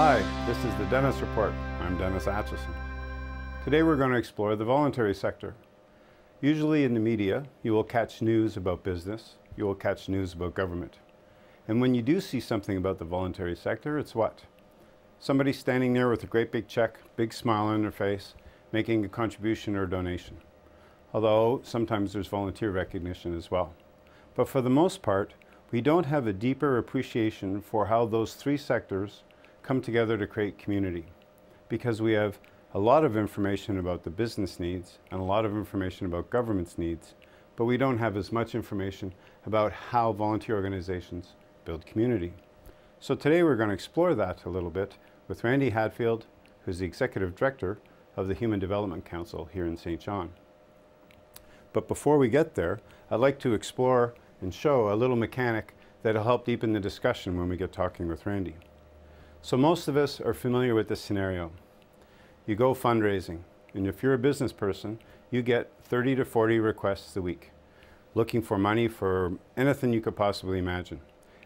Hi, this is the Dennis Report. I'm Dennis Atchison. Today we're going to explore the voluntary sector. Usually in the media, you will catch news about business, you will catch news about government. And when you do see something about the voluntary sector, it's what? Somebody standing there with a great big check, big smile on their face, making a contribution or a donation. Although sometimes there's volunteer recognition as well. But for the most part, we don't have a deeper appreciation for how those three sectors come together to create community, because we have a lot of information about the business needs and a lot of information about government's needs, but we don't have as much information about how volunteer organizations build community. So today we're going to explore that a little bit with Randy Hatfield, who's the Executive Director of the Human Development Council here in St. John. But before we get there, I'd like to explore and show a little mechanic that'll help deepen the discussion when we get talking with Randy. So most of us are familiar with this scenario. You go fundraising, and if you're a business person, you get 30 to 40 requests a week, looking for money for anything you could possibly imagine.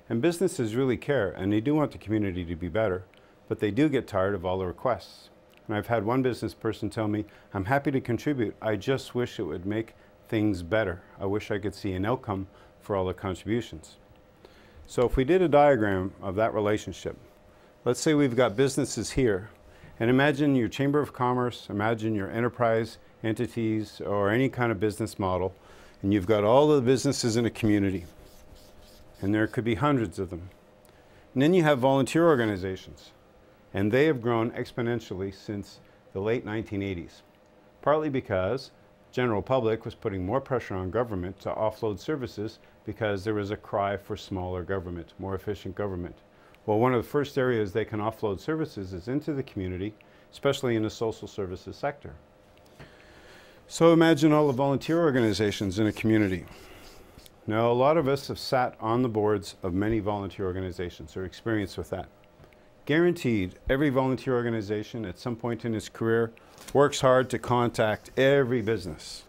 And businesses really care, and they do want the community to be better, but they do get tired of all the requests. And I've had one business person tell me, I'm happy to contribute, I just wish it would make things better. I wish I could see an outcome for all the contributions. So if we did a diagram of that relationship, let's say we've got businesses here, and imagine your Chamber of Commerce, imagine your enterprise entities or any kind of business model, and you've got all the businesses in a community, and there could be hundreds of them. And then you have volunteer organizations, and they have grown exponentially since the late 1980s, partly because the general public was putting more pressure on government to offload services because there was a cry for smaller government, more efficient government. Well, one of the first areas they can offload services is into the community, especially in the social services sector. So imagine all the volunteer organizations in a community. Now, a lot of us have sat on the boards of many volunteer organizations or experienced with that. Guaranteed, every volunteer organization at some point in its career works hard to contact every business.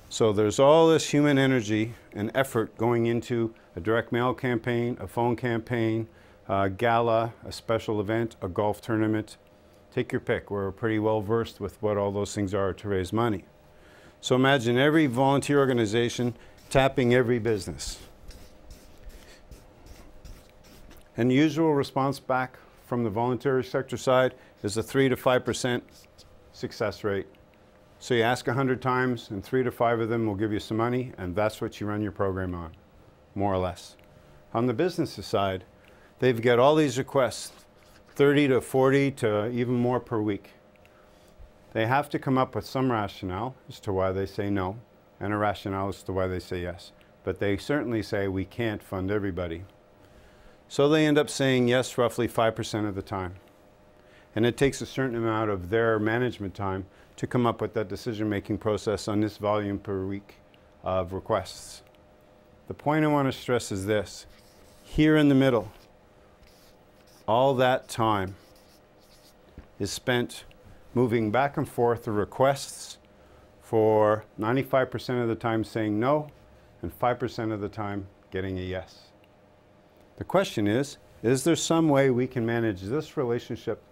So there's all this human energy and effort going into a direct mail campaign, a phone campaign, a gala, a special event, a golf tournament. Take your pick. We're pretty well versed with what all those things are to raise money. So imagine every volunteer organization tapping every business. And the usual response back from the voluntary sector side is a 3 to 5% success rate. So you ask 100 times and 3 to 5 of them will give you some money, and that's what you run your program on, more or less. On the business side, they've got all these requests, 30 to 40 to even more per week. They have to come up with some rationale as to why they say no, and a rationale as to why they say yes. But they certainly say we can't fund everybody. So they end up saying yes roughly 5% of the time. And it takes a certain amount of their management time to come up with that decision-making process on this volume per week of requests. The point I want to stress is this. Here in the middle, all that time is spent moving back and forth the requests for 95% of the time saying no and 5% of the time getting a yes. The question is there some way we can manage this relationship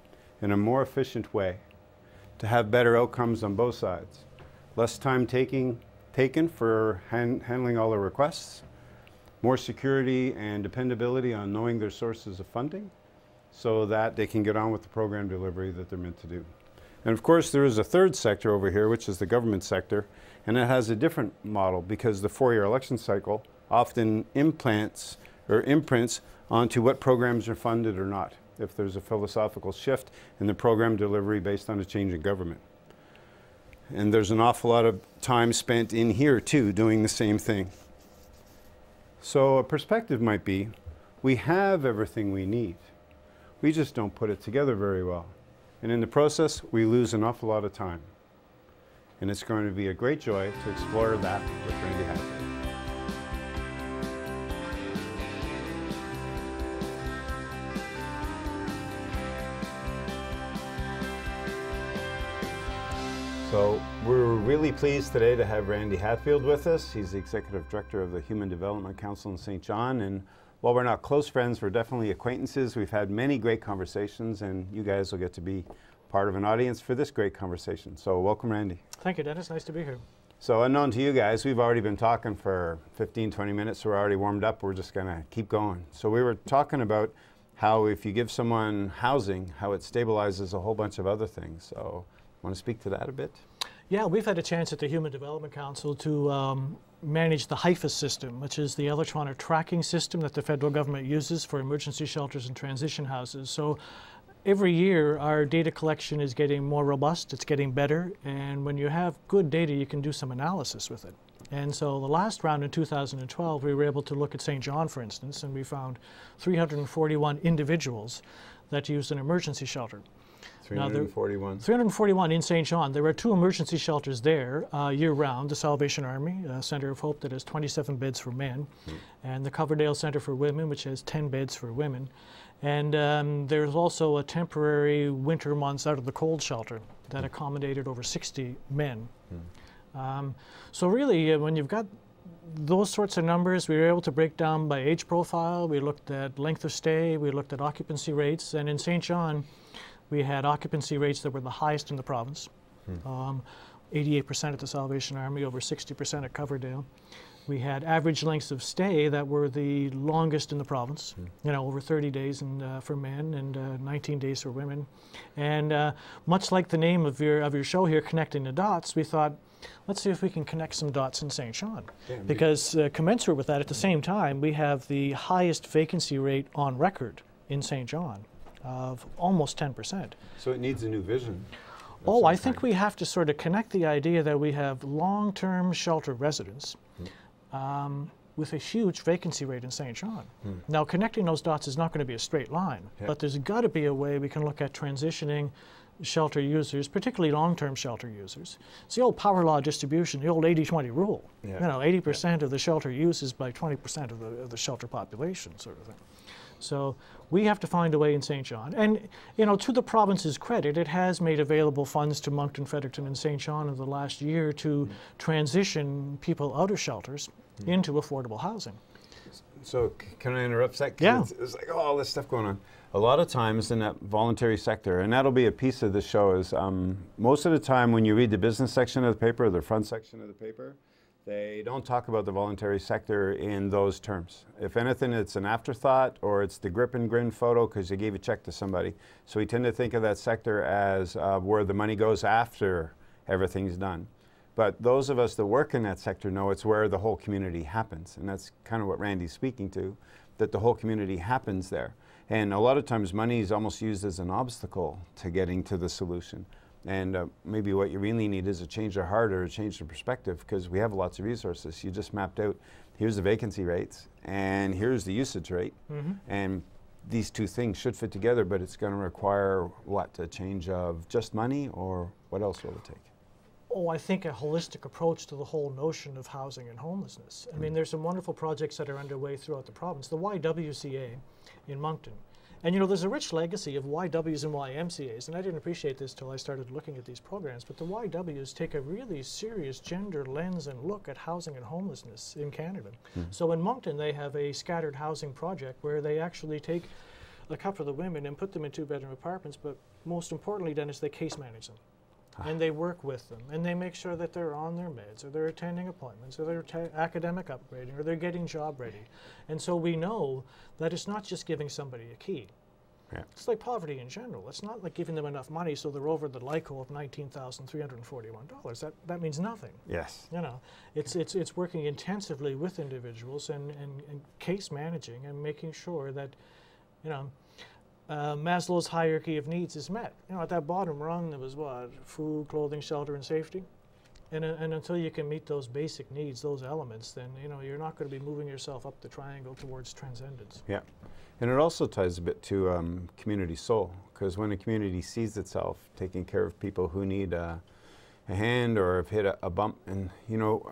in a more efficient way to have better outcomes on both sides? Less time taken for handling all the requests, more security and dependability on knowing their sources of funding, so that they can get on with the program delivery that they're meant to do. And of course, there is a third sector over here, which is the government sector, and it has a different model because the 4-year election cycle often imprints onto what programs are funded or not, if there's a philosophical shift in the program delivery based on a change in government. And there's an awful lot of time spent in here, too, doing the same thing. So a perspective might be, we have everything we need. We just don't put it together very well. And in the process, we lose an awful lot of time. And it's going to be a great joy to explore that with Randy Hatfield. So we're really pleased today to have Randy Hatfield with us. He's the Executive Director of the Human Development Council in St. John, and while we're not close friends, we're definitely acquaintances. We've had many great conversations, and you guys will get to be part of an audience for this great conversation. So welcome, Randy. Thank you, Dennis. Nice to be here. So unknown to you guys, we've already been talking for 15, 20 minutes. So we're already warmed up. We're just going to keep going. So we were talking about how if you give someone housing, how it stabilizes a whole bunch of other things. So want to speak to that a bit? Yeah, we've had a chance at the Human Development Council to manage the HIFAS system, which is the electronic tracking system that the federal government uses for emergency shelters and transition houses. So every year our data collection is getting more robust, it's getting better, and when you have good data you can do some analysis with it. And so the last round in 2012 we were able to look at St. John, for instance, and we found 341 individuals that used an emergency shelter. 341. 341 in St. John. There are 2 emergency shelters there year-round, the Salvation Army Center of Hope that has 27 beds for men, and the Coverdale Center for Women, which has 10 beds for women. And there's also a temporary winter months out of the cold shelter that accommodated over 60 men. So really, when you've got those sorts of numbers, we were able to break down by age profile, we looked at length of stay, we looked at occupancy rates, and in St. John, we had occupancy rates that were the highest in the province. 88% at the Salvation Army, over 60% at Coverdale. We had average lengths of stay that were the longest in the province, you know, over 30 days for men and 19 days for women. And much like the name of your show here, Connecting the Dots, we thought, let's see if we can connect some dots in St. John. Because commensurate with that, at the same time, we have the highest vacancy rate on record in St. John of almost 10%. So it needs a new vision. Oh, I think we have to sort of connect the idea that we have long-term shelter residents with a huge vacancy rate in St. John. Now, connecting those dots is not going to be a straight line, but there's got to be a way we can look at transitioning shelter users, particularly long-term shelter users. It's the old power law distribution, the old 80-20 rule. You know, 80% of the shelter use is by 20% of the shelter population, sort of thing. So we have to find a way in St. John. And, you know, to the province's credit, it has made available funds to Moncton, Fredericton, and St. John in the last year to transition people out of shelters into affordable housing. So can I interrupt a sec? Yeah. It's like, oh, all this stuff going on. A lot of times in that voluntary sector, and that'll be a piece of the show, is most of the time when you read the business section of the paper, or the front section of the paper, they don't talk about the voluntary sector in those terms. If anything, it's an afterthought, or it's the grip and grin photo because you gave a check to somebody. So we tend to think of that sector as where the money goes after everything's done. But those of us that work in that sector know it's where the whole community happens. And that's kind of what Randy's speaking to, that the whole community happens there. And a lot of times money is almost used as an obstacle to getting to the solution. And maybe what you really need is a change of heart or a change of perspective, because we have lots of resources. You just mapped out, here's the vacancy rates, and here's the usage rate. And these two things should fit together, but it's going to require, what, a change of just money, or what else will it take? Oh, I think a holistic approach to the whole notion of housing and homelessness. I mean, there's some wonderful projects that are underway throughout the province. The YWCA in Moncton. And you know, there's a rich legacy of YWs and YMCAs, and I didn't appreciate this till I started looking at these programs, but the YWs take a really serious gender lens and look at housing and homelessness in Canada. So in Moncton, they have a scattered housing project where they actually take a couple of the women and put them in 2-bedroom apartments, but most importantly, Dennis, they case manage them. And they work with them, and they make sure that they're on their meds, or they're attending appointments, or they're academic upgrading, or they're getting job ready. And so we know that it's not just giving somebody a key. It's like poverty in general. It's not like giving them enough money so they're over the LICO of $19,341. That means nothing. Yes. You know, it's working intensively with individuals and case managing and making sure that, you know, Maslow's hierarchy of needs is met. You know, at that bottom rung, there was what? Food, clothing, shelter, and safety. And until you can meet those basic needs, those elements, then, you know, you're not going to be moving yourself up the triangle towards transcendence. Yeah. And it also ties a bit to community soul, because when a community sees itself taking care of people who need a hand or have hit a bump, and you know,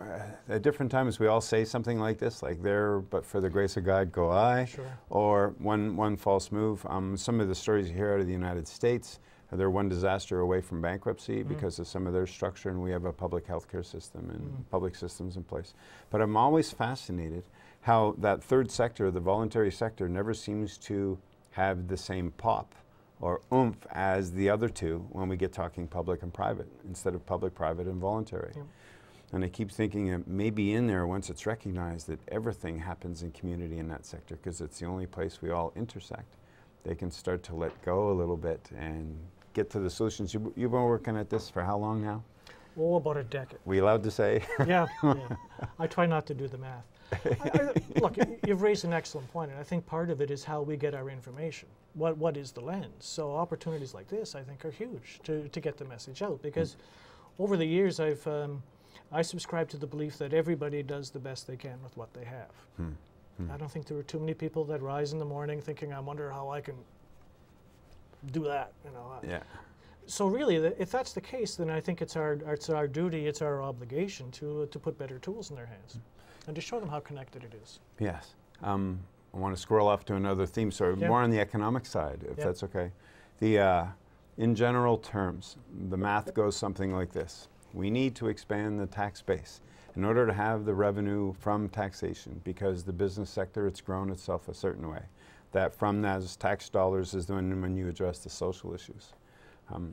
at different times we all say something like this, like there, but for the grace of God go I, or one false move. Some of the stories you hear out of the United States, They're one disaster away from bankruptcy because of some of their structure, and we have a public healthcare system and public systems in place. But I'm always fascinated how that third sector, the voluntary sector, never seems to have the same pop or oomph as the other two when we get talking public and private, instead of public, private, and voluntary. And I keep thinking that maybe in there, once it's recognized that everything happens in community in that sector, because it's the only place we all intersect, they can start to let go a little bit and get to the solutions. You've been working at this for how long now? Oh, about a decade. We allowed to say? Yeah. I try not to do the math. Look, you've raised an excellent point, and I think part of it is how we get our information. What is the lens? So opportunities like this, I think, are huge to get the message out, because over the years I subscribe to the belief that everybody does the best they can with what they have. I don't think there are too many people that rise in the morning thinking, I wonder how I can do that. So really, if that's the case, then I think it's our duty, it's our obligation to put better tools in their hands and to show them how connected it is. Yes. I want to squirrel off to another theme, so more on the economic side, if that's okay. In general terms, the math goes something like this. We need to expand the tax base in order to have the revenue from taxation, because the business sector, it's grown itself a certain way. That from those tax dollars is when you address the social issues.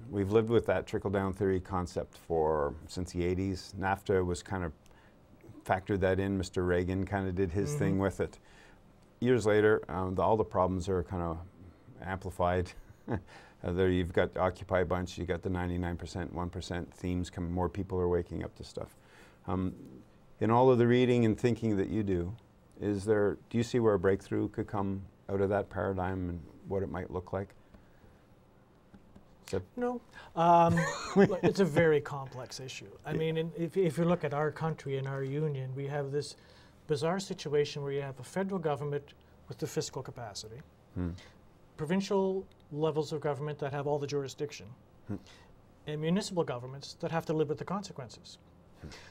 We've lived with that trickle-down theory concept since the 80s. NAFTA was kind of factored that in. Mr. Reagan kind of did his thing with it. Years later, all the problems are kind of amplified. There you've got the Occupy bunch, you got the 99%, 1% themes coming, more people are waking up to stuff. In all of the reading and thinking that you do you see where a breakthrough could come out of that paradigm and what it might look like? No. It's a very complex issue. I mean, if you look at our country and our union, we have this bizarre situation where you have a federal government with the fiscal capacity, provincial levels of government that have all the jurisdiction, and municipal governments that have to live with the consequences.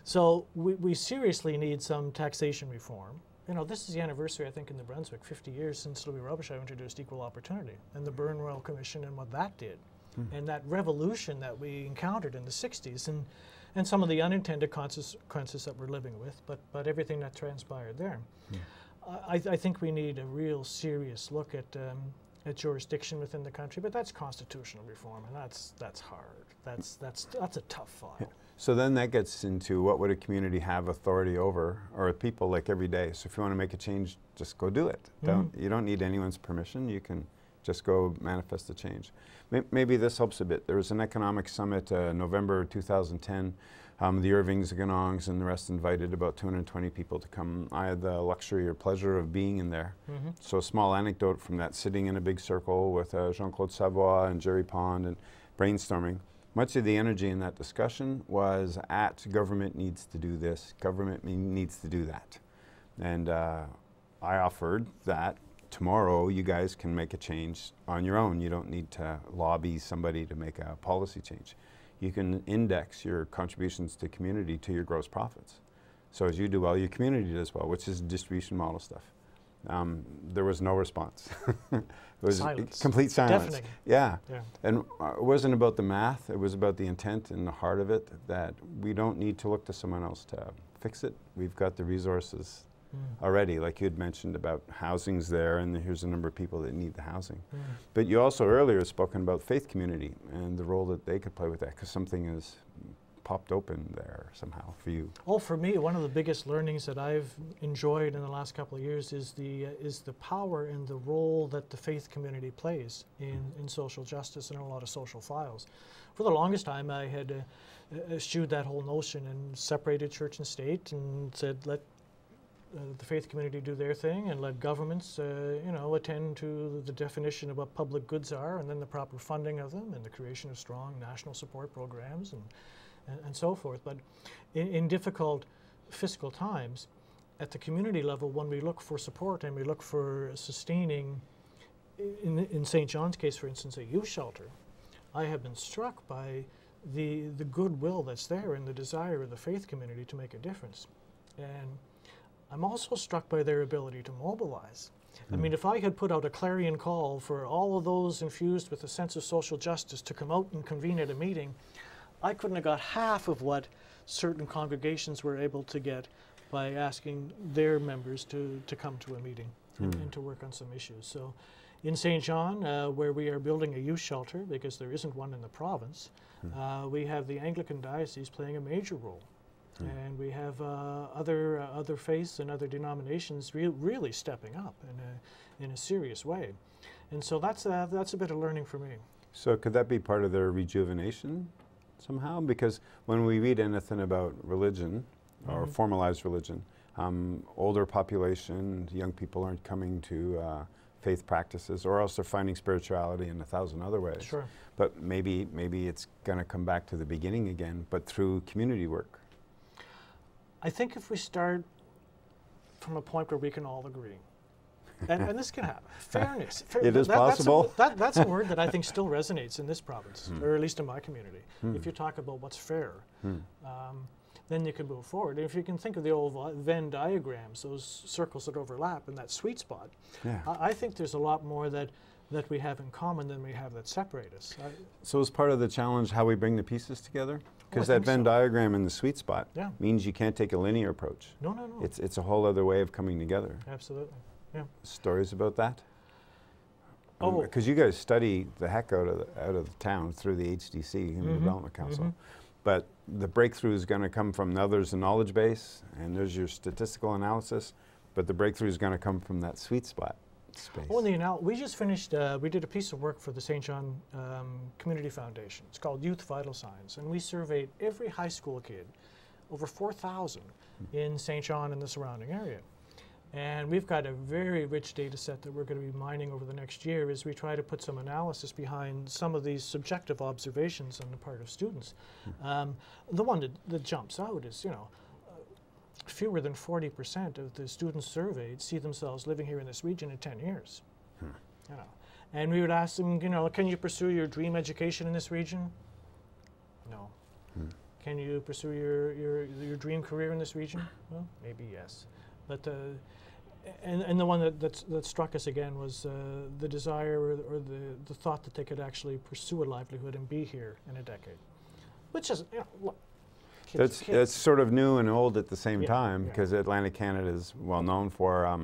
So we seriously need some taxation reform. This is the anniversary, I think, in New Brunswick, 50 years since Louis Robichaud introduced equal opportunity and the Byrne-Royal Commission and what that did. And that revolution that we encountered in the 60s and some of the unintended consequences that we're living with, but everything that transpired there. I think we need a real serious look at jurisdiction within the country, but that's constitutional reform, and that's hard. That's a tough file. So then that gets into what would a community have authority over, or people like every day. So if you want to make a change, just go do it. You don't need anyone's permission. You can just go manifest the change. Maybe this helps a bit. There was an economic summit November 2010. The Irvings, the Ganongs, and the rest invited about 220 people to come. I had the luxury or pleasure of being in there. So a small anecdote from that, sitting in a big circle with Jean-Claude Savoie and Jerry Pond and brainstorming. Much of the energy in that discussion was government needs to do this, government needs to do that. And I offered that tomorrow you guys can make a change on your own. You don't need to lobby somebody to make a policy change. You can index your contributions to community to your gross profits. So as you do well, your community does well, which is distribution model stuff. There was no response. It was silence. Complete silence. Deafening. Yeah. And it wasn't about the math, it was about the intent and the heart of it, that we don't need to look to someone else to fix it. We've got the resources already, like you had mentioned about housing's there, and here's a number of people that need the housing. But you also earlier spoken about faith community and the role that they could play with that, because something has popped open there somehow for you. Oh, for me, one of the biggest learnings that I've enjoyed in the last couple of years is the power and the role that the faith community plays in social justice and a lot of social files. For the longest time, I had eschewed that whole notion and separated church and state and said, let the faith community do their thing and let governments, attend to the definition of what public goods are and then the proper funding of them and the creation of strong national support programs and so forth. But in difficult fiscal times, at the community level, when we look for support and we look for sustaining, in St. John's case, for instance, a youth shelter, I have been struck by the goodwill that's there and the desire of the faith community to make a difference. And I'm also struck by their ability to mobilize. I mean, if I had put out a clarion call for all of those infused with a sense of social justice to come out and convene at a meeting, I couldn't have got half of what certain congregations were able to get by asking their members to come to a meeting and to work on some issues. So in St. John, where we are building a youth shelter, because there isn't one in the province, we have the Anglican diocese playing a major role. And we have other faiths and other denominations really stepping up in a serious way. And so that's a bit of learning for me. So could that be part of their rejuvenation somehow? Because when we read anything about religion, or formalized religion, older population, young people aren't coming to faith practices, or else they're finding spirituality in 1,000 other ways. Sure. But maybe it's going to come back to the beginning again, but through community work. I think if we start from a point where we can all agree, and this can happen, fairness. It is possible. That's a word that I think still resonates in this province, or at least in my community. If you talk about what's fair, then you can move forward. If you can think of the old Venn diagrams, those circles that overlap in that sweet spot, I think there's a lot more that we have in common than we have that separate us. So is part of the challenge how we bring the pieces together? Because that Venn diagram in the sweet spot means you can't take a linear approach. No. It's a whole other way of coming together. Absolutely, yeah. Stories about that? Oh. Because you guys study the heck out of the town through the HDC, Human Development Council. But the breakthrough is going to come from there's the knowledge base, and there's your statistical analysis, but the breakthrough is going to come from that sweet spot space. Well, we just finished, we did a piece of work for the St. John Community Foundation. It's called Youth Vital Signs, and we surveyed every high school kid, over 4,000 in St. John and the surrounding area. And we've got a very rich data set that we're going to be mining over the next year as we try to put some analysis behind some of these subjective observations on the part of students. The one that jumps out is, fewer than 40% of the students surveyed see themselves living here in this region in 10 years. And we would ask them, can you pursue your dream education in this region? No. Can you pursue your dream career in this region? Well, maybe yes. But and the one that struck us again was the desire or the thought that they could actually pursue a livelihood and be here in a decade, which is look, that's sort of new and old at the same time, because Atlantic Canada is well known for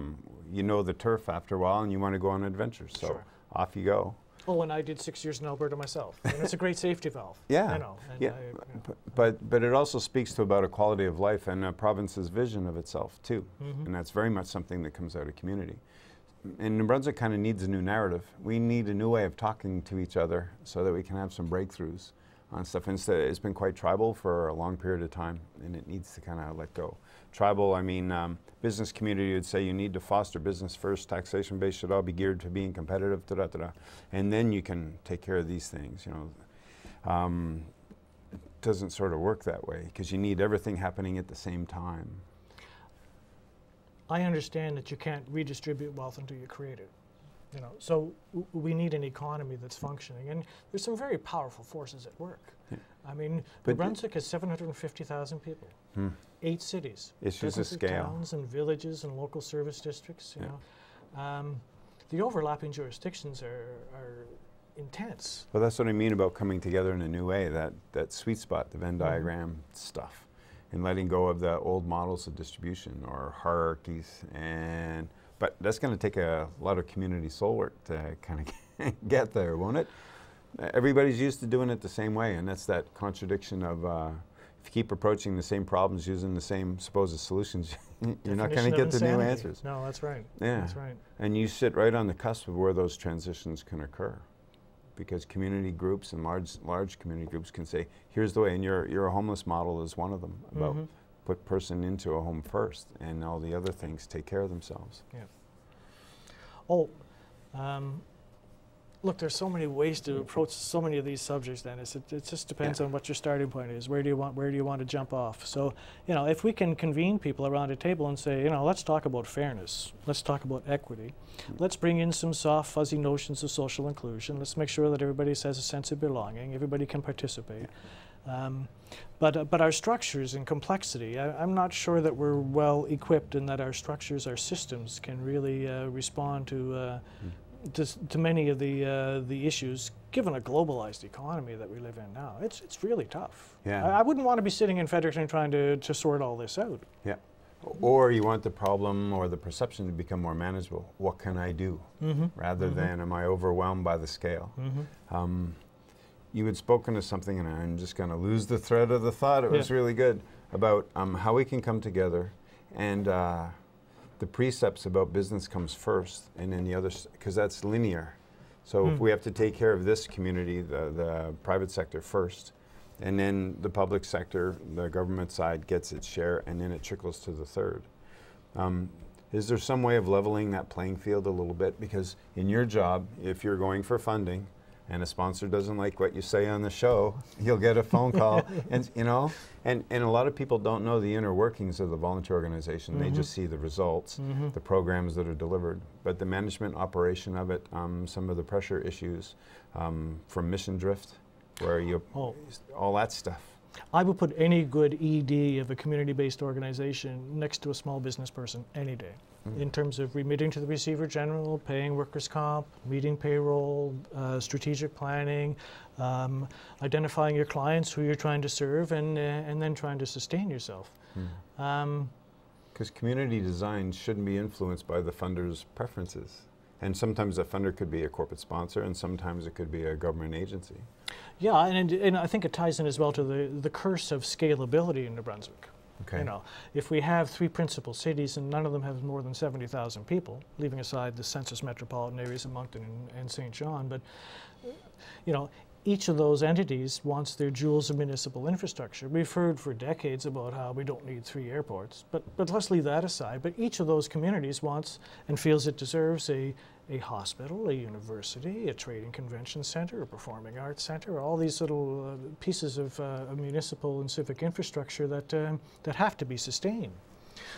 the turf after a while and you want to go on adventures, so off you go. Oh, and I did 6 years in Alberta myself. And it's a great safety valve. But it also speaks to about a quality of life and a province's vision of itself too. And that's very much something that comes out of community. And New Brunswick kind of needs a new narrative. We need a new way of talking to each other so that we can have some breakthroughs on stuff. Instead, it's been quite tribal for a long period of time, and it needs to kind of let go. Tribal, I mean, business community would say you need to foster business first, taxation base should all be geared to being competitive, and then you can take care of these things, It doesn't sort of work that way, because you need everything happening at the same time. I understand that you can't redistribute wealth until you create it. So we need an economy that's functioning, and there's some very powerful forces at work. I mean, New Brunswick has 750,000 people, 8 cities, issues of scale, towns and villages and local service districts. The overlapping jurisdictions are intense. Well, that's what I mean about coming together in a new way. That sweet spot, the Venn diagram stuff, and letting go of the old models of distribution or hierarchies But that's going to take a lot of community soul work to kind of get there, won't it? Everybody's used to doing it the same way, and that's that contradiction of if you keep approaching the same problems using the same supposed solutions, you're not going to get the new answers. No, that's right. Yeah. That's right. And you sit right on the cusp of where those transitions can occur, because community groups and large community groups can say, here's the way, and your homeless model is one of them, about put person into a home first, and all the other things take care of themselves. Yeah. Oh, look, there's so many ways to approach so many of these subjects, Dennis. It just depends on what your starting point is. Where do you want to jump off? So, if we can convene people around a table and say, let's talk about fairness, let's talk about equity, let's bring in some soft, fuzzy notions of social inclusion, let's make sure that everybody has a sense of belonging, everybody can participate. But our structures and complexity, I'm not sure that we're well equipped and that our structures, our systems can really respond to many of the issues, given a globalized economy that we live in now. It's really tough. Yeah. I wouldn't want to be sitting in Fredericton trying to sort all this out. Yeah. Or you want the problem or the perception to become more manageable. What can I do? Rather than, am I overwhelmed by the scale? You had spoken to something, and I'm just going to lose the thread of the thought. It was really good, about how we can come together, and the precepts about business comes first, and then the others, because that's linear. So if we have to take care of this community, the private sector first, and then the public sector, the government side gets its share, and then it trickles to the third. Is there some way of leveling that playing field a little bit? Because in your job, if you're going for funding, and a sponsor doesn't like what you say on the show, you'll get a phone call, and you know, and a lot of people don't know the inner workings of the voluntary organization. They just see the results, the programs that are delivered, but the management operation of it, some of the pressure issues from mission drift, where you, all that stuff. I would put any good ED of a community-based organization next to a small business person any day, in terms of remitting to the Receiver General, paying workers' comp, meeting payroll, strategic planning, identifying your clients, who you're trying to serve, and then trying to sustain yourself. Because community design shouldn't be influenced by the funder's preferences. And sometimes a funder could be a corporate sponsor, and sometimes it could be a government agency. Yeah, and I think it ties in as well to the curse of scalability in New Brunswick. Okay. You know, if we have 3 principal cities and none of them have more than 70,000 people, leaving aside the census metropolitan areas of Moncton and St. John, but you know, each of those entities wants their jewels of municipal infrastructure. We've heard for decades about how we don't need 3 airports, but let's leave that aside. But each of those communities wants and feels it deserves a hospital, a university, a trading convention center, a performing arts center, all these little pieces of municipal and civic infrastructure that have to be sustained.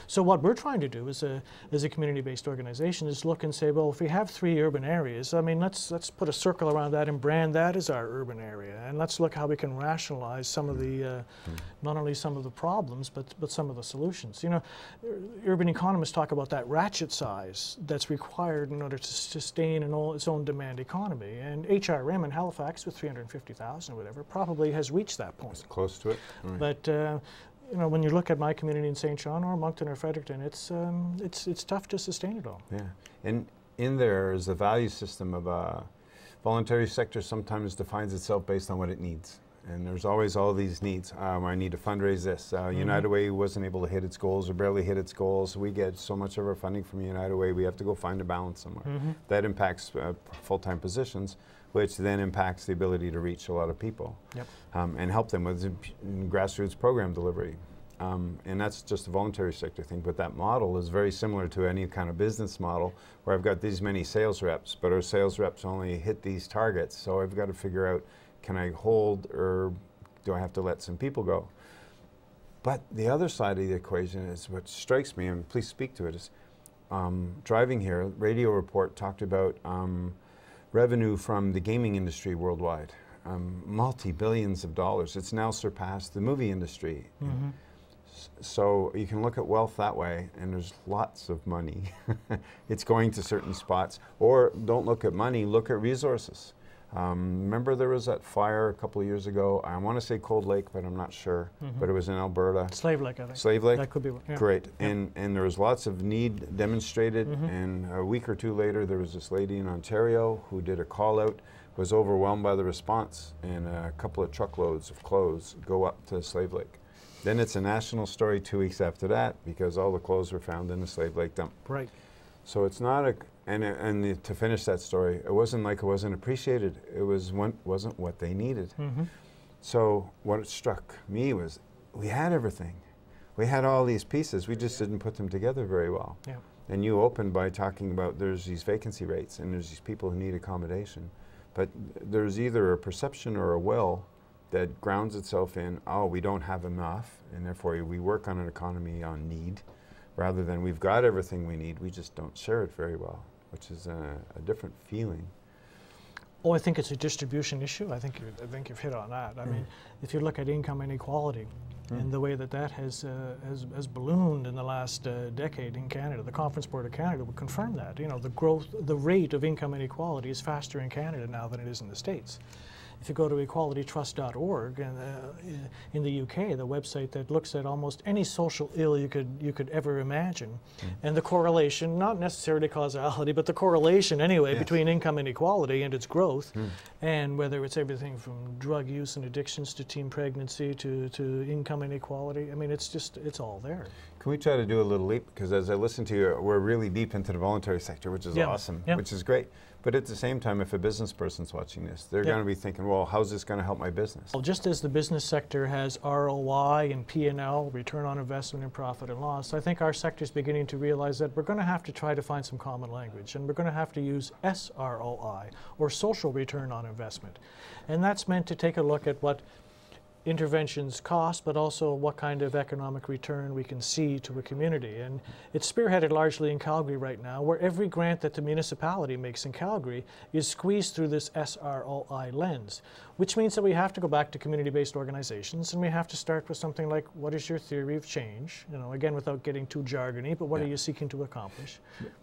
So what we're trying to do as a community-based organization is look and say, well, if we have 3 urban areas, I mean, let's put a circle around that and brand that as our urban area, and let's look how we can rationalize some of the, not only some of the problems, but some of the solutions. You know, urban economists talk about that ratchet size that's required in order to sustain its own demand economy, and HRM in Halifax with 350,000 or whatever probably has reached that point. It's close to it. Right. But you know, when you look at my community in St. John or Moncton or Fredericton, it's tough to sustain it all. Yeah, and in there is the value system of a voluntary sector sometimes defines itself based on what it needs. And there's always all these needs. I need to fundraise this. United Way wasn't able to hit its goals or barely hit its goals. We get so much of our funding from United Way, we have to go find a balance somewhere. That impacts full-time positions, which then impacts the ability to reach a lot of people and help them with grassroots program delivery. And that's just a voluntary sector thing, but that model is very similar to any kind of business model where I've got these many sales reps, but our sales reps only hit these targets, so I've got to figure out, can I hold or do I have to let some people go? But the other side of the equation is what strikes me, and please speak to it, is driving here, radio report talked about revenue from the gaming industry worldwide, multi-billions of dollars. It's now surpassed the movie industry. So you can look at wealth that way, and there's lots of money. It's going to certain spots. Or don't look at money, look at resources. Remember there was that fire a couple of years ago, I want to say Cold Lake, but I'm not sure, but it was in Alberta. Slave Lake, I think. Slave Lake? That could be, yeah. Great, and there was lots of need demonstrated, and a week or 2 later there was this lady in Ontario who did a call out, was overwhelmed by the response, and a couple of truckloads of clothes go up to Slave Lake. Then it's a national story 2 weeks after that, because all the clothes were found in the Slave Lake dump. Right. So it's not a, and to finish that story, it wasn't like it wasn't appreciated. It wasn't what they needed. So what struck me was we had everything. We had all these pieces. We just didn't put them together very well. Yeah. And you opened by talking about there's these vacancy rates and there's these people who need accommodation. But there's either a perception or a will that grounds itself in, oh, we don't have enough, and therefore we work on an economy on need, rather than we've got everything we need, we just don't share it very well, which is a different feeling. Oh, I think it's a distribution issue. I think you've hit on that. I mean, if you look at income inequality and the way that has ballooned in the last decade in Canada, the Conference Board of Canada would confirm that. You know, the rate of income inequality is faster in Canada now than it is in the States. If you go to equalitytrust.org and in the UK, the website that looks at almost any social ill you could ever imagine, and the correlation, not necessarily causality, but the correlation anyway between income inequality and its growth, and whether it's everything from drug use and addictions to teen pregnancy to income inequality. I mean, it's all there. Can we try to do a little leap? Because as I listen to you, we're really deep into the voluntary sector, which is awesome, which is great. But at the same time, if a business person's watching this, they're going to be thinking, well, how's this going to help my business? Well, just as the business sector has ROI and P&L, return on investment and profit and loss, I think our sector is beginning to realize that we're going to have to try to find some common language, and we're going to have to use SROI, or social return on investment. And that's meant to take a look at what interventions cost, but also what kind of economic return we can see to a community. And it's spearheaded largely in Calgary right now, where every grant that the municipality makes in Calgary is squeezed through this SROI lens, which means that we have to go back to community-based organizations, and we have to start with something like, what is your theory of change? You know, again, without getting too jargony, but what are you seeking to accomplish?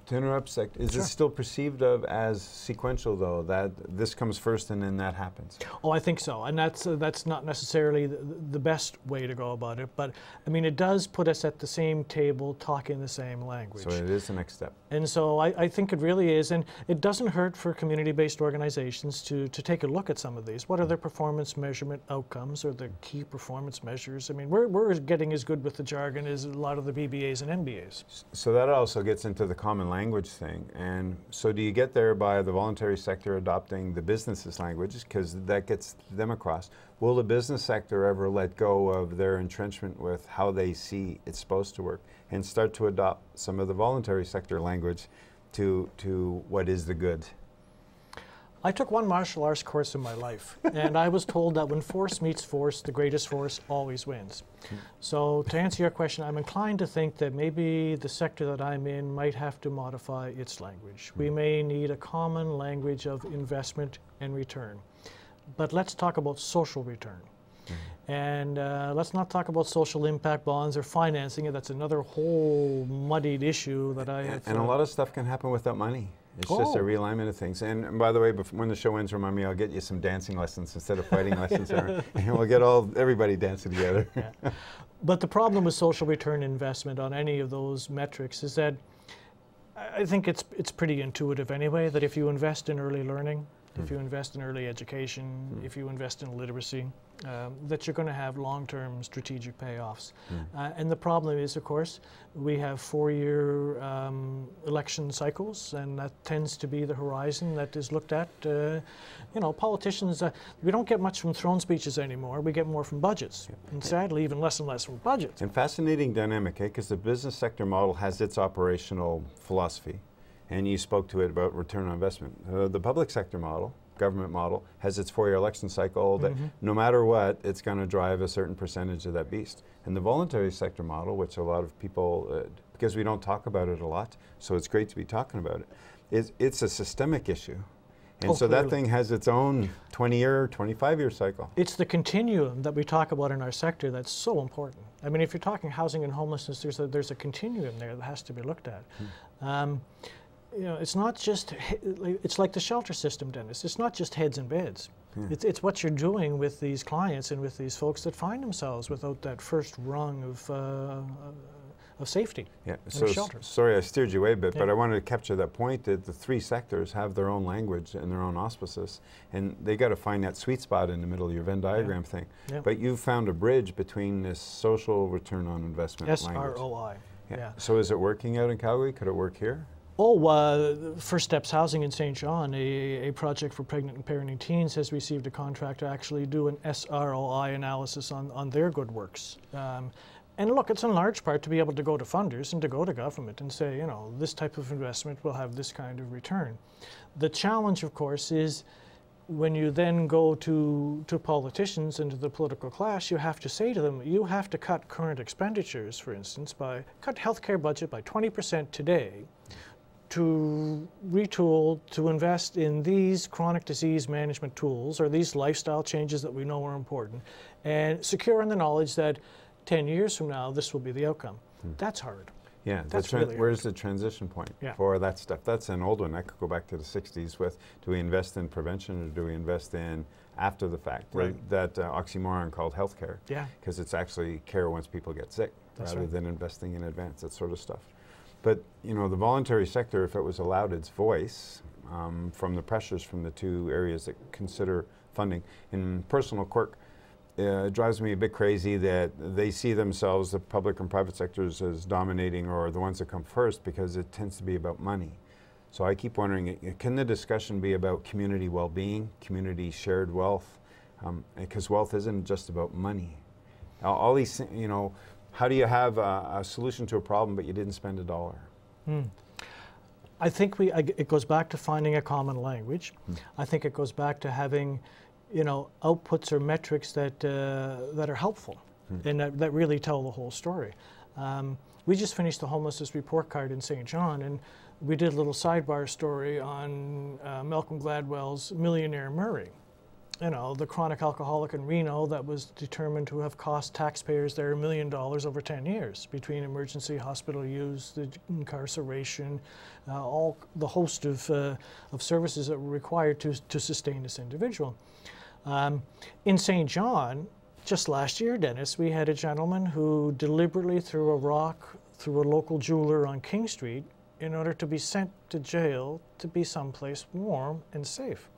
To interrupt, is it still perceived of as sequential, though, that this comes first and then that happens? Oh, I think so, and that's not necessarily the best way to go about it, but I mean, it does put us at the same table talking the same language. So it is the next step. And so I think it really is, and it doesn't hurt for community-based organizations to take a look at some of these. What are their performance measurement outcomes, or the key performance measures? I mean, we're getting as good with the jargon as a lot of the BBAs and MBAs. So that also gets into the common language thing. And so do you get there by the voluntary sector adopting the business's language, because that gets them across? Will the business sector ever let go of their entrenchment with how they see it's supposed to work and start to adopt some of the voluntary sector language to what is the good? I took one martial arts course in my life, and I was told that when force meets force, the greatest force always wins. So to answer your question, I'm inclined to think that maybe the sector that I'm in might have to modify its language. We may need a common language of investment and return. But let's talk about social return. And let's not talk about social impact bonds or financing it. That's another whole muddied issue that I have. And a lot of stuff can happen without money. It's just a realignment of things. And by the way, when the show ends, remind me, I'll get you some dancing lessons instead of fighting lessons. And we'll get everybody dancing together. But the problem with social return investment on any of those metrics is that I think it's pretty intuitive anyway, that if you invest in early learning, if you invest in early education, if you invest in literacy, that you're going to have long-term strategic payoffs. And the problem is, of course, we have 4-year election cycles, and that tends to be the horizon that is looked at. You know, politicians, we don't get much from throne speeches anymore. We get more from budgets, and sadly, even less and less from budgets. And fascinating dynamic, because the business sector model has its operational philosophy. And you spoke to it about return on investment. The public sector model, government model, has its 4-year election cycle that no matter what, it's going to drive a certain percentage of that beast. And the voluntary sector model, which a lot of people, because we don't talk about it a lot, so it's great to be talking about it, it's a systemic issue. And so that thing has its own 20-year, 25-year cycle. It's the continuum that we talk about in our sector that's so important. I mean, if you're talking housing and homelessness, there's a continuum there that has to be looked at. You know, it's not just, it's like the shelter system, Dennis. It's not just heads and beds. It's what you're doing with these clients and with these folks that find themselves without that first rung of safety. So sorry I steered you away a bit, but I wanted to capture that point that the 3 sectors have their own language and their own auspices, and they got to find that sweet spot in the middle of your Venn diagram thing. But you've found a bridge between this social return on investment language. SROI. So is it working out in Calgary? Could it work here? First Steps Housing in St. John, a project for pregnant and parenting teens, has received a contract to actually do an SROI analysis on their good works. And look, it's in large part to be able to go to funders and to go to government and say, you know, this type of investment will have this kind of return. The challenge, of course, is when you then go to politicians and to the political class, you have to say to them, you have to cut current expenditures, for instance, cut healthcare budget by 20% today, to retool, to invest in these chronic disease management tools or these lifestyle changes that we know are important, and secure in the knowledge that 10 years from now, this will be the outcome. That's hard. Yeah, That's really where's the transition point for that stuff? That's an old one. I could go back to the 60s with, do we invest in prevention or do we invest in after the fact? Right. That oxymoron called healthcare. Yeah. Because it's actually care once people get sick, That's rather right. than investing in advance, that sort of stuff. But you know, the voluntary sector, if it was allowed its voice from the pressures from the two areas that consider funding, in personal quirk, it drives me a bit crazy that they see themselves, the public and private sectors, as dominating or the ones that come first, because it tends to be about money. So I keep wondering, can the discussion be about community well-being, community shared wealth? Because wealth isn't just about money. All these, you know, how do you have a solution to a problem but you didn't spend $1? I think it goes back to finding a common language. I think it goes back to having, you know, outputs or metrics that that are helpful and that really tell the whole story. We just finished the homelessness report card in St. John, and we did a little sidebar story on Malcolm Gladwell's Millionaire Murray. You know, the chronic alcoholic in Reno that was determined to have cost taxpayers there $1 million over 10 years between emergency hospital use, the incarceration, all the host of services that were required to sustain this individual. In St. John, just last year, Dennis, we had a gentleman who deliberately threw a rock through a local jeweler on King Street in order to be sent to jail to be someplace warm and safe.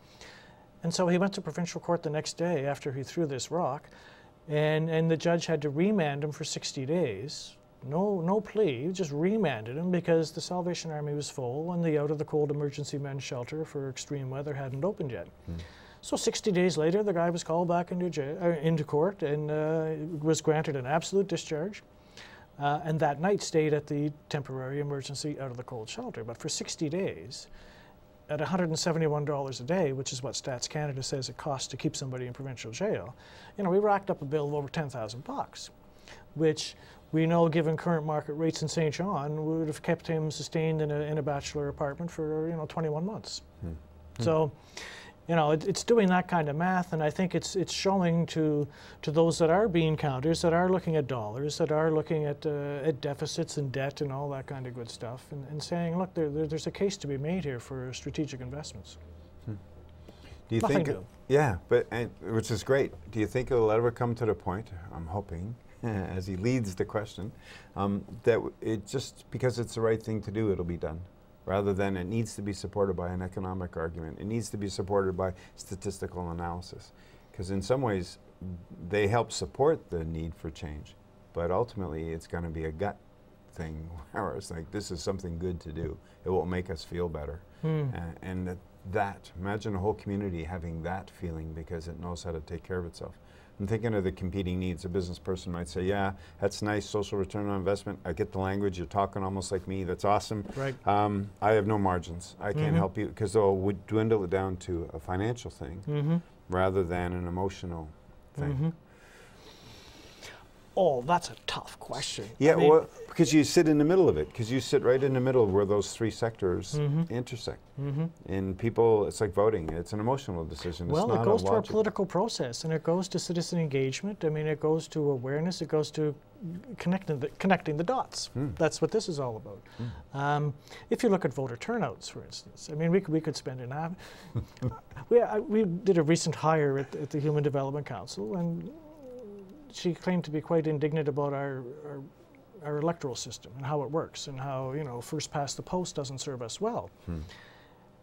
And so he went to provincial court the next day after he threw this rock, and the judge had to remand him for 60 days. No plea, just remanded him because the Salvation Army was full and the Out of the Cold Emergency Men's Shelter for extreme weather hadn't opened yet. So 60 days later, the guy was called back into court and was granted an absolute discharge. And that night stayed at the temporary emergency Out of the Cold shelter. But for 60 days, at $171 a day, which is what Stats Canada says it costs to keep somebody in provincial jail, you know, we racked up a bill of over $10,000, which we know, given current market rates in St. John, would have kept him sustained in a bachelor apartment for, you know, 21 months. So, you know, it's doing that kind of math, and I think it's showing to those that are bean counters, that are looking at dollars, that are looking at deficits and debt and all that kind of good stuff, and saying, look, there's a case to be made here for strategic investments. Do you Nothing think? new. Yeah, but which is great. Do you think it'll ever come to the point? I'm hoping, as he leads the question, that it just because it's the right thing to do, it'll be done. Rather than it needs to be supported by an economic argument. It needs to be supported by statistical analysis. Because in some ways, they help support the need for change. But ultimately, it's going to be a gut thing where it's like, this is something good to do. It will make us feel better. And imagine a whole community having that feeling because it knows how to take care of itself. I'm thinking of the competing needs. A business person might say, yeah, that's nice, social return on investment. I get the language, you're talking almost like me, that's awesome. Right. I have no margins. I can't help you, because they'll dwindle it down to a financial thing rather than an emotional thing. Oh, that's a tough question. Yeah, I mean, well, because you sit in the middle of it, because you sit right in the middle where those three sectors intersect. And people, it's like voting. It's an emotional decision. well, it's not it goes a to our logic. political process, and it goes to citizen engagement. I mean, it goes to awareness. It goes to connecting the dots. That's what this is all about. If you look at voter turnouts, for instance, I mean, we could spend an hour. we did a recent hire at the Human Development Council, and she claimed to be quite indignant about our electoral system and how it works, and how, you know, first past the post doesn't serve us well.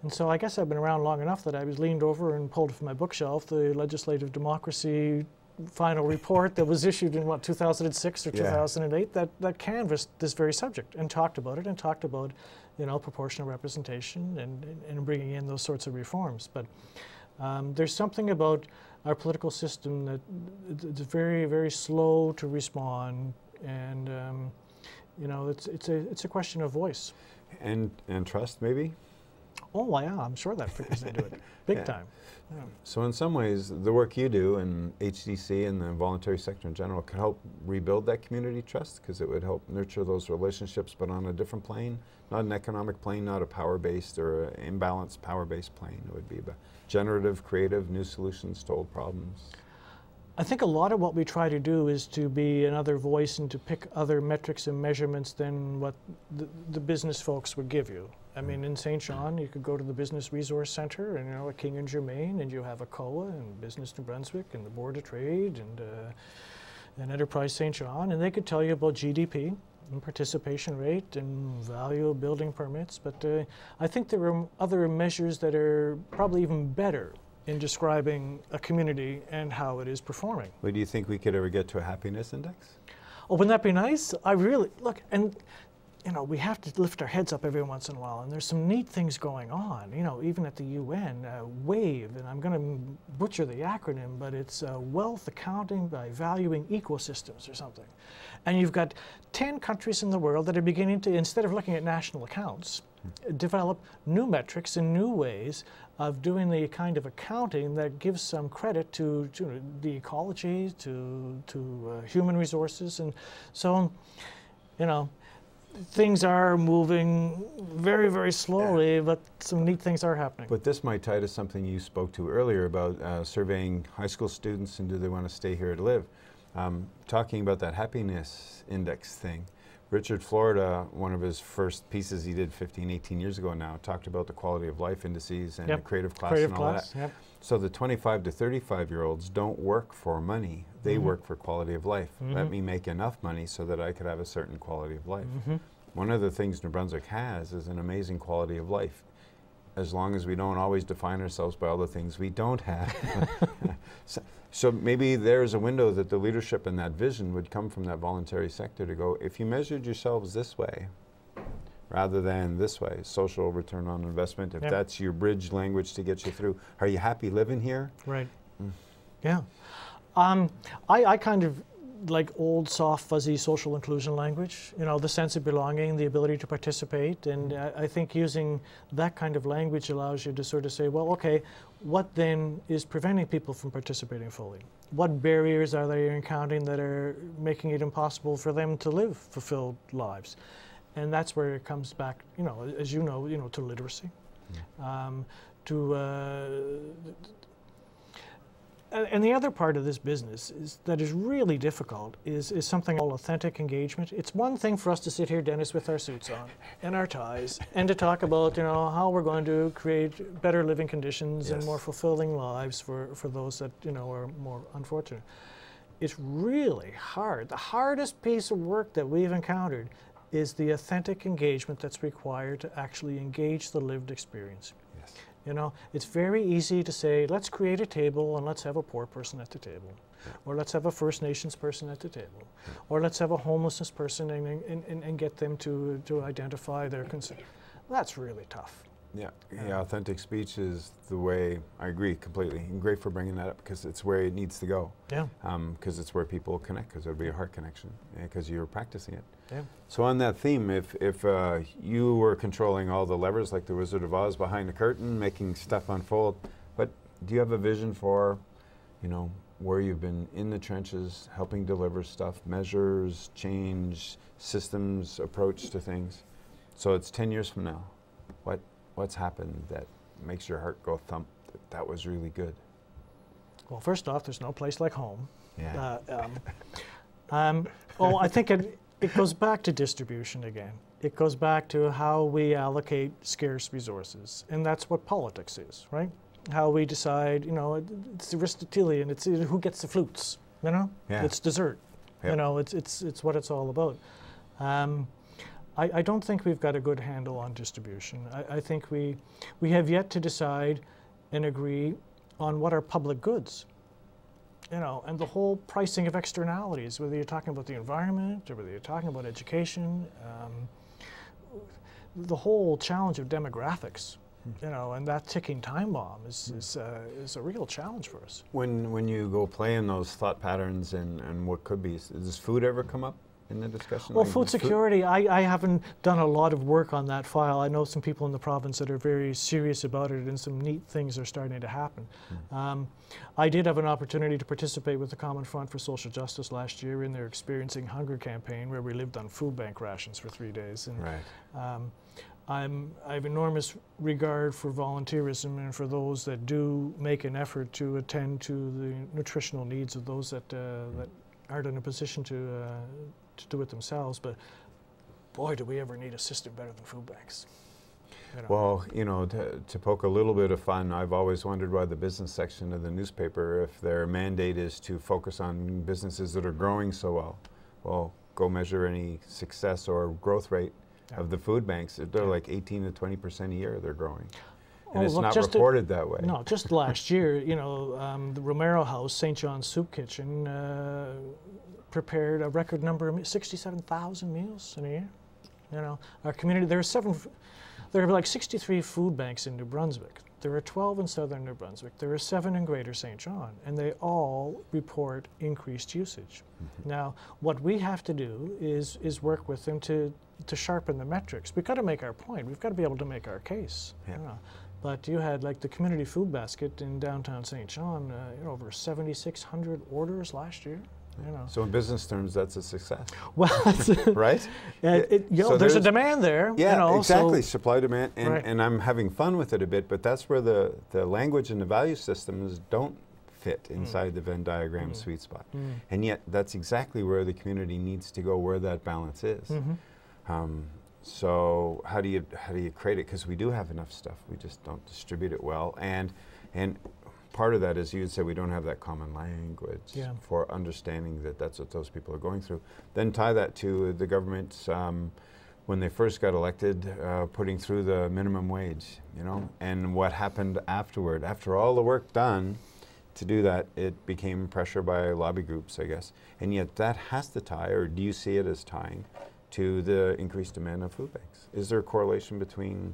And so I guess I've been around long enough that I was leaned over and pulled from my bookshelf the Legislative Democracy final report that was issued in, what, 2006 or 2008, that canvassed this very subject and talked about it, and talked about, you know, proportional representation and bringing in those sorts of reforms. But there's something about our political system that it's very, very slow to respond, and you know, it's a question of voice And trust, maybe? Oh, yeah, I'm sure that figures into it, big Yeah. time. Yeah. So in some ways, the work you do in HDC and the voluntary sector in general could help rebuild that community trust, because it would help nurture those relationships, but on a different plane, not an economic plane, not a power-based or an imbalanced power-based plane. It would be about generative, creative, new solutions to old problems. I think a lot of what we try to do is to be another voice and to pick other metrics and measurements than what the business folks would give you. I mean, in St. John, you could go to the Business Resource Center and, at King and Germain, and you have a COA and Business New Brunswick and the Board of Trade and Enterprise St. John, and they could tell you about GDP and participation rate and value of building permits. But I think there are other measures that are probably even better in describing a community and how it is performing. Well, do you think we could ever get to a happiness index? Oh, wouldn't that be nice? I really, look, and we have to lift our heads up every once in a while, and there's some neat things going on, even at the UN, WAVE, and I'm going to butcher the acronym, but it's Wealth Accounting by Valuing Ecosystems or something. And you've got 10 countries in the world that are beginning to, instead of looking at national accounts, develop new metrics and new ways of doing the kind of accounting that gives some credit to the ecology, to human resources. And so, things are moving very, very slowly, but some neat things are happening. But this might tie to something you spoke to earlier about surveying high school students and do they want to stay here to live. Talking about that happiness index thing, Richard Florida, one of his first pieces he did 15, 18 years ago now, talked about the quality of life indices and the creative class and all that. Yep. So the 25 to 35-year-olds don't work for money. They work for quality of life. Let me make enough money so that I could have a certain quality of life. One of the things New Brunswick has is an amazing quality of life, as long as we don't always define ourselves by all the things we don't have. So maybe there's a window that the leadership and that vision would come from that voluntary sector to go, if you measured yourselves this way, rather than this way, social return on investment, if that's your bridge language to get you through, are you happy living here? Right. Yeah. I kind of like old, soft, fuzzy social inclusion language, the sense of belonging, the ability to participate. And I think using that kind of language allows you to sort of say, well, okay, what then is preventing people from participating fully? What barriers are they encountering that are making it impossible for them to live fulfilled lives? And that's where it comes back, as you know, to literacy, and the other part of this business that is really difficult is something called authentic engagement. It's one thing for us to sit here, Dennis, with our suits on and our ties, and to talk about how we're going to create better living conditions and more fulfilling lives for those that are more unfortunate. It's really hard. The hardest piece of work that we've encountered is the authentic engagement that's required to actually engage the lived experience. It's very easy to say, let's create a table and let's have a poor person at the table. Or let's have a First Nations person at the table. Or let's have a homelessness person and get them to identify their concern. That's really tough. Yeah, authentic speech is the way, I agree completely. And great for bringing that up, because it's where it needs to go. Yeah. Because it's where people connect, because there'll be a heart connection, because you're practicing it. Yeah. So on that theme, if you were controlling all the levers like the Wizard of Oz behind the curtain, making stuff unfold, but do you have a vision for, where you've been in the trenches, helping deliver stuff, measures, change, systems, approach to things? So it's 10 years from now. What's happened that makes your heart go thump, that was really good? Well, first off, there's no place like home. Yeah. I think it goes back to distribution again. It goes back to how we allocate scarce resources. And that's what politics is, right? How we decide, it's Aristotelian, it's who gets the flutes, Yeah. It's dessert. Yep. It's what it's all about. I don't think we've got a good handle on distribution. I think we have yet to decide and agree on what are public goods. And the whole pricing of externalities, whether you're talking about the environment or whether you're talking about education, the whole challenge of demographics, and that ticking time bomb is a real challenge for us. When you go play in those thought patterns and what could be, does food ever come up? in the discussion? Well, like food security, I haven't done a lot of work on that file. I know some people in the province that are very serious about it, and some neat things are starting to happen. I did have an opportunity to participate with the Common Front for Social Justice last year in their Experiencing Hunger campaign, where we lived on food bank rations for 3 days. And, Right. I have enormous regard for volunteerism and for those that do make an effort to attend to the nutritional needs of those that aren't in a position to do it themselves. But boy, do we ever need a system better than food banks. You know. Well, you know, to poke a little bit of fun, I've always wondered why the business section of the newspaper, if their mandate is to focus on businesses that are growing so well, go measure any success or growth rate of the food banks. They're like 18 to 20% a year they're growing. And it's not reported that way. No, just last year, you know, the Remer House, St. John's Soup Kitchen, prepared a record number of 67,000 meals in a year. You know, our community, there are like 63 food banks in New Brunswick. There are 12 in southern New Brunswick. There are 7 in Greater St. John, and they all report increased usage. Now, what we have to do is work with them to sharpen the metrics. We've got to make our point. We've got to be able to make our case. Yeah. You know. But you had like the community food basket in downtown St. John, you know, over 7,600 orders last year. You know. So in business terms, that's a success. Well, right? You know, So there's a demand there. Yeah, you know, exactly. So supply, demand, and, Right. and I'm having fun with it a bit, but that's where the language and the value systems don't fit inside the Venn diagram sweet spot. And yet, that's exactly where the community needs to go, where that balance is. So how do you create it? Because we do have enough stuff, we just don't distribute it well. And part of that is, you would say, we don't have that common language for understanding that that's what those people are going through. Then tie that to the government, when they first got elected, putting through the minimum wage, you know, and what happened afterward. After all the work done to do that, it became pressure by lobby groups, I guess. And yet that has to tie, or do you see it as tying, to the increased demand of food banks? Is there a correlation between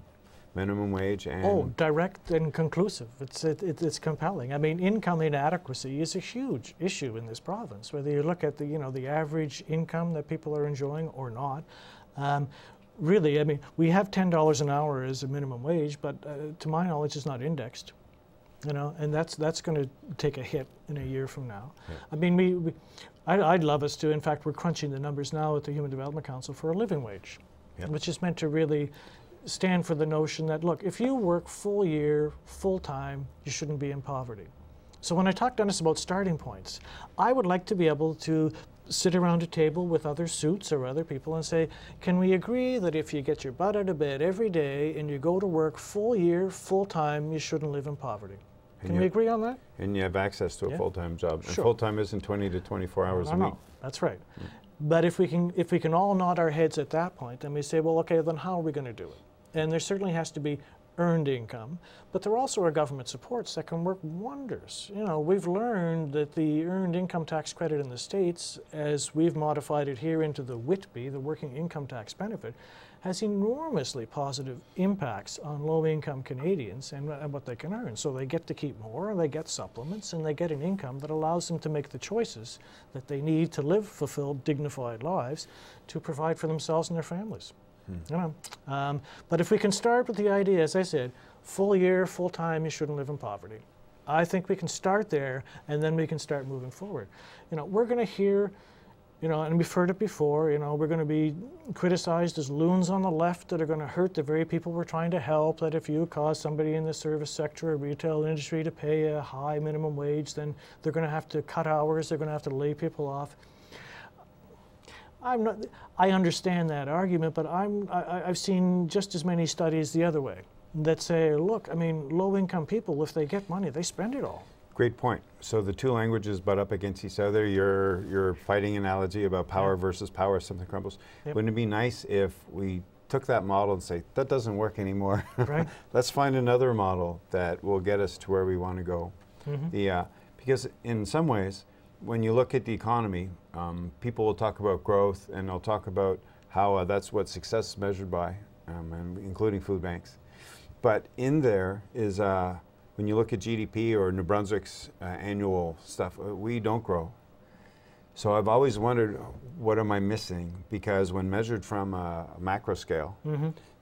minimum wage and... Oh, direct and conclusive. It's compelling. I mean, income inadequacy is a huge issue in this province, whether you look at the average income that people are enjoying or not. Really, I mean, we have $10 an hour as a minimum wage, but to my knowledge, it's not indexed. You know, and that's going to take a hit in a year from now. Yeah. I mean, I'd love us to. In fact, we're crunching the numbers now at the Human Development Council for a living wage, which is meant to really stand for the notion that, look, if you work full year, full time, you shouldn't be in poverty. So when I talk, Dennis, about starting points, I would like to be able to sit around a table with other suits or other people and say, can we agree that if you get your butt out of bed every day and you go to work full year, full time, you shouldn't live in poverty? Can we agree on that? And you have access to a full-time job. And Sure. full-time isn't 20 to 24 hours a week. That's right. But if we can all nod our heads at that point, then we say, well, okay, then how are we going to do it? And there certainly has to be earned income, but there also are government supports that can work wonders. You know, we've learned that the earned income tax credit in the States, as we've modified it here into the WITB, the Working Income Tax Benefit, has enormously positive impacts on low-income Canadians and what they can earn. So they get to keep more, they get supplements, and they get an income that allows them to make the choices that they need to live fulfilled, dignified lives to provide for themselves and their families. You know, but if we can start with the idea, as I said, full year, full time, you shouldn't live in poverty. I think we can start there, and then we can start moving forward. You know, we're going to hear, you know, and we've heard it before, you know, we're going to be criticized as loons on the left that are going to hurt the very people we're trying to help, that if you cause somebody in the service sector or retail industry to pay a high minimum wage, then they're going to have to cut hours, they're going to have to lay people off. I understand that argument, but I've seen just as many studies the other way that say, look, I mean, low-income people, if they get money, they spend it all. Great point. So the two languages butt up against each other. Your fighting analogy about power versus power, something crumbles. Wouldn't it be nice if we took that model and say, that doesn't work anymore. Right. Let's find another model that will get us to where we want to go. Because in some ways, when you look at the economy, people will talk about growth, and they'll talk about how that's what success is measured by, and including food banks. But in there is, when you look at GDP or New Brunswick's annual stuff, we don't grow. So I've always wondered, what am I missing? Because when measured from a macro scale,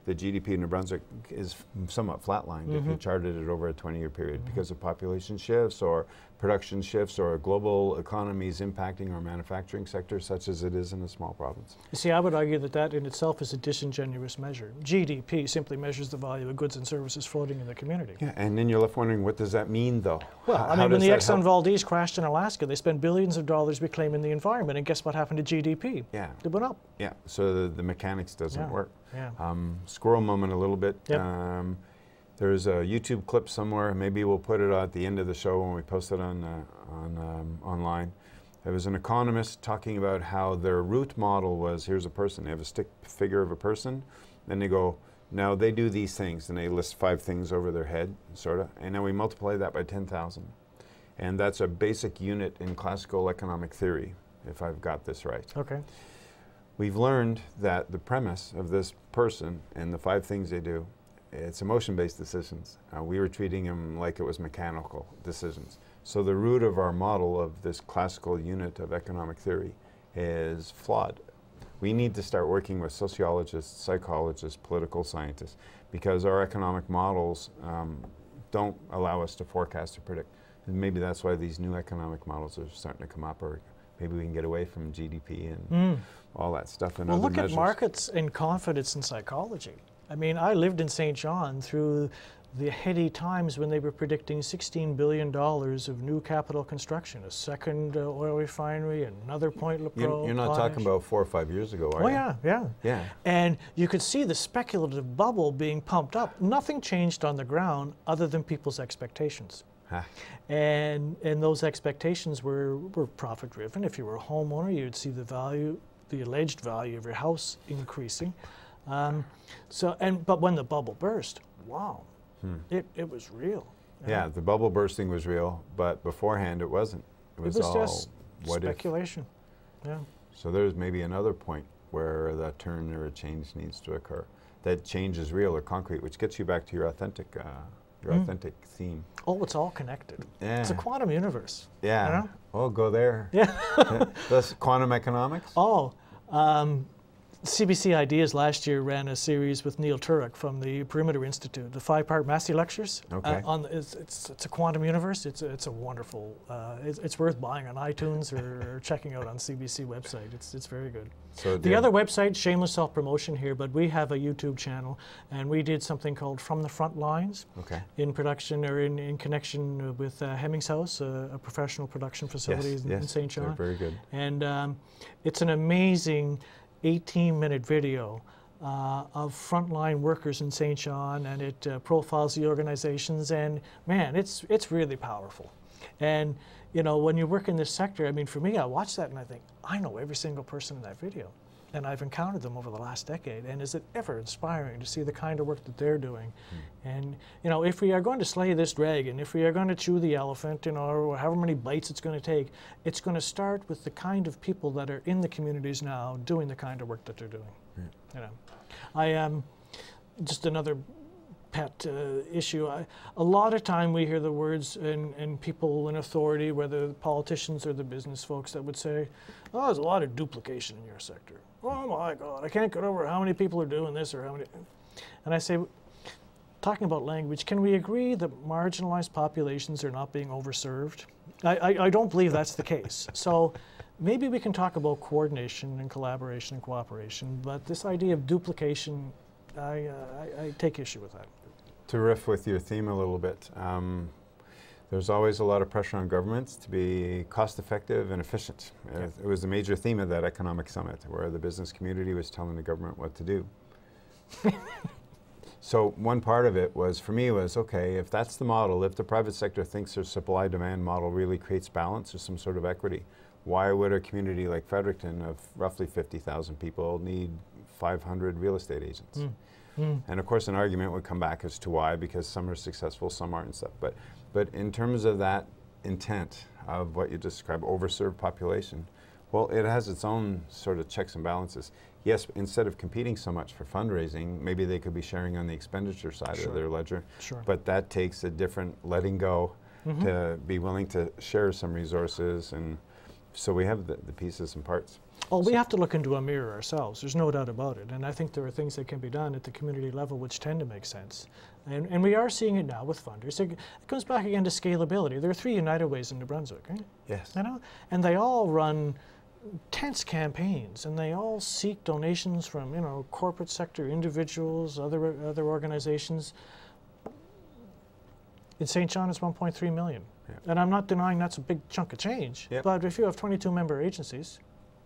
the GDP in New Brunswick is somewhat flatlined if you charted it over a 20-year period because of population shifts or production shifts or global economies impacting our manufacturing sector, such as it is in a small province. You see, I would argue that that in itself is a disingenuous measure. GDP simply measures the value of goods and services floating in the community. Yeah, and then you're left wondering, what does that mean, though? Well, I mean, when the Exxon Valdez crashed in Alaska, they spent billions of dollars reclaiming the environment, and guess what happened to GDP? Yeah. It went up. Yeah, so the mechanics doesn't work. Yeah. Squirrel moment a little bit. Yep. There's a YouTube clip somewhere. Maybe we'll put it at the end of the show when we post it on online. There was an economist talking about how their root model was, here's a person. They have a stick figure of a person. Then they go, now they do these things. And they list 5 things over their head, sort of. And then we multiply that by 10,000. And that's a basic unit in classical economic theory, if I've got this right. Okay. We've learned that the premise of this person and the 5 things they do, it's emotion-based decisions. We were treating them like it was mechanical decisions. So the root of our model of this classical unit of economic theory is flawed. We need to start working with sociologists, psychologists, political scientists, because our economic models don't allow us to forecast or predict. And maybe that's why these new economic models are starting to come up, or maybe we can get away from GDP and all that stuff. And well, other look measures. at markets and confidence in psychology. I mean, I lived in St. John through the heady times when they were predicting $16 billion of new capital construction, a second oil refinery, another Point Lepreau. You're not talking about 4 or 5 years ago, are you? Oh, yeah. Yeah. And you could see the speculative bubble being pumped up. Nothing changed on the ground other than people's expectations. And those expectations were profit-driven. If you were a homeowner, you'd see the value, the alleged value of your house increasing. But when the bubble burst, wow, it was real. Yeah, the bubble bursting was real, but beforehand it wasn't. It was all just what speculation. Yeah. So there's maybe another point where that turn or a change needs to occur. That change is real or concrete, which gets you back to your authentic theme. Oh, it's all connected. Yeah. It's a quantum universe. Yeah. You know? Oh, go there. Yeah. That's quantum economics? Oh, CBC Ideas last year ran a series with Neil Turek from the Perimeter Institute, the 5-part Massey lectures. Okay. It's a quantum universe. It's a wonderful. It's worth buying on iTunes or checking out on CBC website. It's very good. So the other website, shameless self-promotion here, but we have a YouTube channel, and we did something called From the Front Lines. Okay. In production or in connection with Hemmings House, a professional production facility in St. John. They're very good. And it's an amazing 18-minute video of frontline workers in St. John, and it profiles the organizations, and man, it's really powerful. And you know, when you work in this sector, I mean, for me, I watch that and I think, I know every single person in that video, and I've encountered them over the last decade, and is it ever inspiring to see the kind of work that they're doing? And you know, if we are going to slay this dragon, if we are going to chew the elephant, you know, or however many bites it's going to take, it's going to start with the kind of people that are in the communities now doing the kind of work that they're doing. You know, I am just another pet issue. A lot of time we hear the words and people in authority, whether the politicians or the business folks, that would say, oh, there's a lot of duplication in your sector. Oh my God, I can't get over how many people are doing this or how many. And I say, talking about language, can we agree that marginalized populations are not being overserved? I don't believe that's the case. So maybe we can talk about coordination and collaboration and cooperation, but this idea of duplication, I take issue with that. To riff with your theme a little bit, there's always a lot of pressure on governments to be cost-effective and efficient. It was a major theme of that economic summit, where the business community was telling the government what to do. So one part of it was, for me, was, okay, if that's the model, if the private sector thinks their supply-demand model really creates balance or some sort of equity, why would a community like Fredericton of roughly 50,000 people need 500 real estate agents? And of course, an argument would come back as to why, because some are successful, some aren't and stuff. But in terms of that intent of what you described, overserved population, well, it has its own sort of checks and balances. Yes, instead of competing so much for fundraising, maybe they could be sharing on the expenditure side of their ledger. But that takes a different letting go to be willing to share some resources and So we have the pieces and parts. Well, we have to look into a mirror ourselves. There's no doubt about it. And I think there are things that can be done at the community level which tend to make sense. And we are seeing it now with funders. It comes back again to scalability. There are 3 United Ways in New Brunswick, right? Yes. You know? And they all run tense campaigns, and they all seek donations from, you know, corporate sector individuals, other organizations. In St. John, it's 1.3 million. Yeah. And I'm not denying that's a big chunk of change. Yep. But if you have 22 member agencies,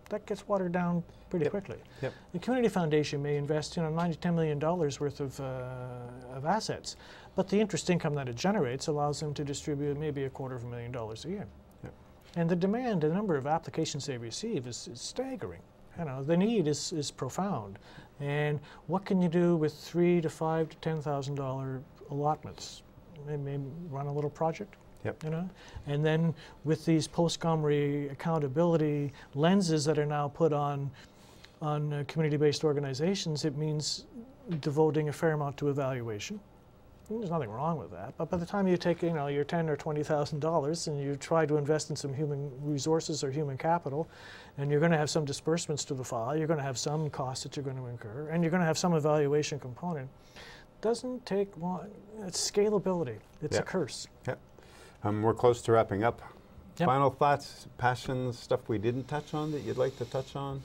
that gets watered down pretty Yep. quickly. Yep. The community foundation may invest, you know, $9 to $10 million worth of assets, but the interest income that it generates allows them to distribute maybe $250,000 a year. Yep. And the demand, the number of applications they receive is staggering. You know, the need is profound. And what can you do with $3,000 to $5,000 to $10,000 allotments? Maybe run a little project. Yep. You know, and then with these post-Montgomery accountability lenses that are now put on community-based organizations, it means devoting a fair amount to evaluation. And there's nothing wrong with that, but by the time you take, you know, your $10,000 or $20,000 and you try to invest in some human resources or human capital, and you're going to have some disbursements to the file, you're going to have some costs that you're going to incur, and you're going to have some evaluation component. Doesn't take long. It's scalability. It's a curse. Yep. We're close to wrapping up. Yep. Final thoughts, passions, stuff we didn't touch on that you'd like to touch on?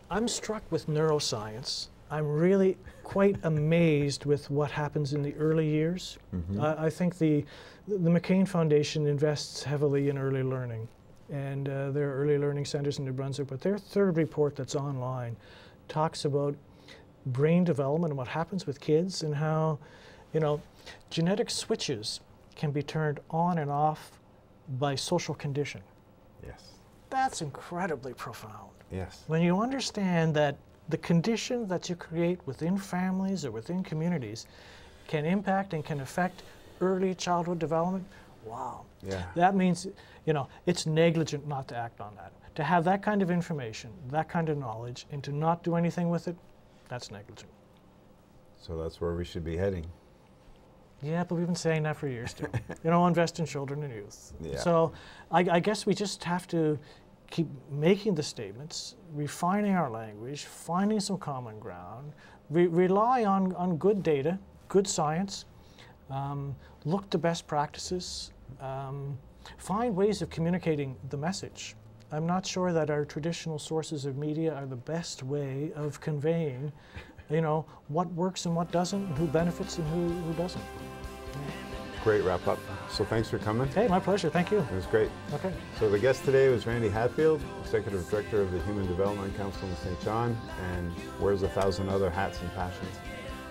I'm struck with neuroscience. I'm really quite amazed with what happens in the early years. Mm-hmm. I think the McCain Foundation invests heavily in early learning. And there are early learning centers in New Brunswick, but their 3rd report that's online talks about brain development and what happens with kids and how, you know, genetic switches can be turned on and off by social condition. Yes. That's incredibly profound. Yes. When you understand that the condition that you create within families or within communities can impact and can affect early childhood development, wow. Yeah. That means, you know, it's negligent not to act on that. To have that kind of information, that kind of knowledge, and to not do anything with it, that's negligent. So that's where we should be heading. Yeah, but we've been saying that for years too. You know, invest in children and youth. Yeah. So I guess we just have to keep making the statements, refining our language, finding some common ground, rely on good data, good science, look to best practices, find ways of communicating the message. I'm not sure that our traditional sources of media are the best way of conveying, you know, what works and what doesn't, and who benefits and who doesn't. Great wrap up. So thanks for coming. Hey, my pleasure. Thank you. It was great. Okay. So the guest today was Randy Hatfield, Executive Director of the Human Development Council in St. John, and wears 1,000 other hats and passions.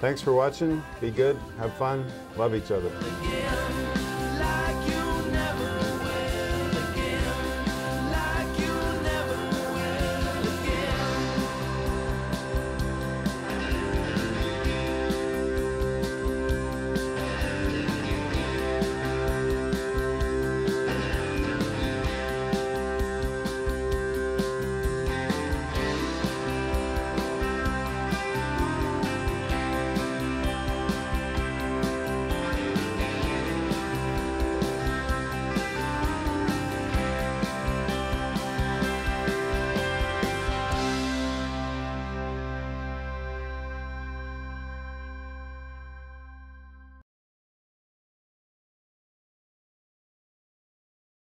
Thanks for watching. Be good. Have fun. Love each other.